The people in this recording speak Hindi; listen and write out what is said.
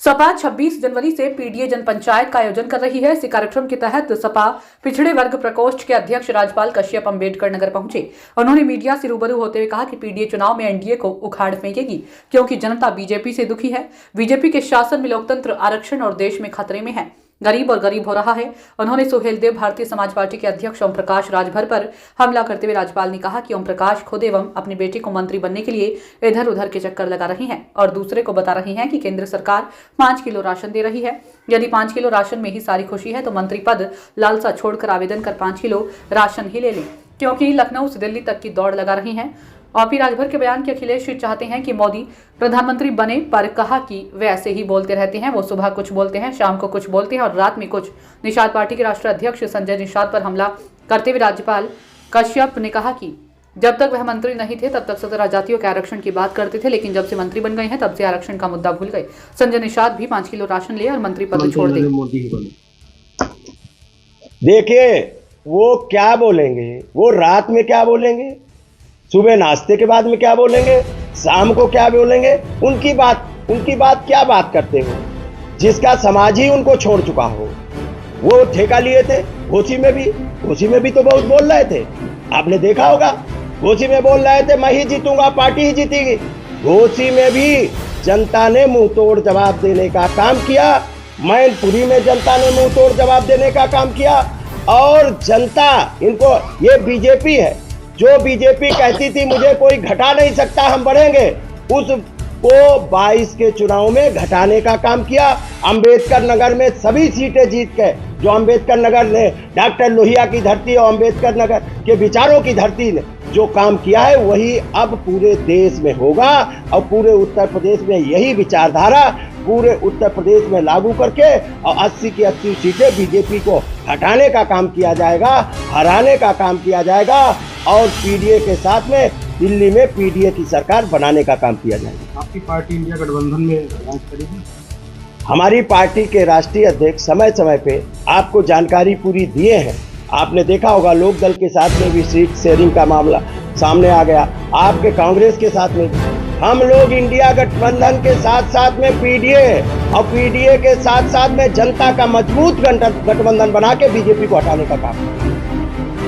सपा 26 जनवरी से पीडीए जनपंचायत का आयोजन कर रही है। इसी कार्यक्रम के तहत सपा पिछड़े वर्ग प्रकोष्ठ के अध्यक्ष राजपाल कश्यप अंबेडकर नगर पहुंचे। उन्होंने मीडिया से रूबरू होते हुए कहा कि पीडीए चुनाव में एनडीए को उखाड़ फेंकेगी, क्योंकि जनता बीजेपी से दुखी है। बीजेपी के शासन में लोकतंत्र, आरक्षण और देश में खतरे में है। गरीब और गरीब हो रहा है। उन्होंने सुहेलदेव भारतीय समाज पार्टी के अध्यक्ष ओम प्रकाश राजभर पर हमला करते हुए राज्यपाल ने कहा कि ओम प्रकाश खुद एवं अपनी बेटी को मंत्री बनने के लिए इधर उधर के चक्कर लगा रही हैं और दूसरे को बता रही हैं कि केंद्र सरकार 5 किलो राशन दे रही है। यदि 5 किलो राशन में ही सारी खुशी है तो मंत्री पद लालसा छोड़कर आवेदन कर 5 किलो राशन ही ले लें, क्योंकि लखनऊ से दिल्ली तक की दौड़ लगा रही हैं। ओपी राजभर के बयान के अखिलेश चाहते हैं कि मोदी प्रधानमंत्री बने, पर कहा कि वे ऐसे ही बोलते रहते हैं। वो सुबह कुछ बोलते हैं, शाम को कुछ बोलते हैं और रात में कुछ। निषाद पार्टी के राष्ट्रीय अध्यक्ष संजय निषाद पर हमला करते हुए राज्यपाल कश्यप ने कहा कि जब तक वह मंत्री नहीं थे तब तक 17 जातियों के आरक्षण की बात करते थे, लेकिन जब से मंत्री बन गए हैं तब से आरक्षण का मुद्दा भूल गए। संजय निषाद भी 5 किलो राशन ले और मंत्री पद छोड़ दे। देखिए वो क्या बोलेंगे, वो रात में क्या बोलेंगे, सुबह नाश्ते के बाद में क्या बोलेंगे, शाम को क्या बोलेंगे, उनकी बात क्या बात करते हो, जिसका समाज ही उनको छोड़ चुका हो। वो ठेका लिए थे घोसी में भी तो बहुत बोल रहे थे, आपने देखा होगा। घोसी में बोल रहे थे मैं ही जीतूंगा, पार्टी ही जीतेगी। घोसी में भी जनता ने मुंह तोड़ जवाब देने का काम किया। मैनपुरी में जनता ने मुंह तोड़ जवाब देने का काम किया। और जनता इनको, ये बीजेपी है जो बीजेपी कहती थी मुझे कोई घटा नहीं सकता, हम बढ़ेंगे, उसको 22 के चुनाव में घटाने का काम किया। अंबेडकर नगर में सभी सीटें जीत के, जो अंबेडकर नगर ने डॉक्टर लोहिया की धरती और अंबेडकर नगर के विचारों की धरती ने जो काम किया है वही अब पूरे देश में होगा। और पूरे उत्तर प्रदेश में यही विचारधारा पूरे उत्तर प्रदेश में लागू करके और 80 की 80 सीटें बीजेपी को हटाने का काम किया जाएगा, हराने का काम किया जाएगा और पीडीए के साथ में दिल्ली में पीडीए की सरकार बनाने का काम किया जाएगा। आपकी पार्टी इंडिया गठबंधन में अनाउंस करेगी? हमारी पार्टी के राष्ट्रीय अध्यक्ष समय समय पे आपको जानकारी पूरी दिए हैं। आपने देखा होगा लोकदल के साथ में भी सीट शेयरिंग का मामला सामने आ गया, आपके कांग्रेस के साथ में भी। हम लोग इंडिया गठबंधन के साथ साथ में पीडीए और पीडीए के साथ साथ में जनता का मजबूत गठबंधन बना के बीजेपी को हटाने का काम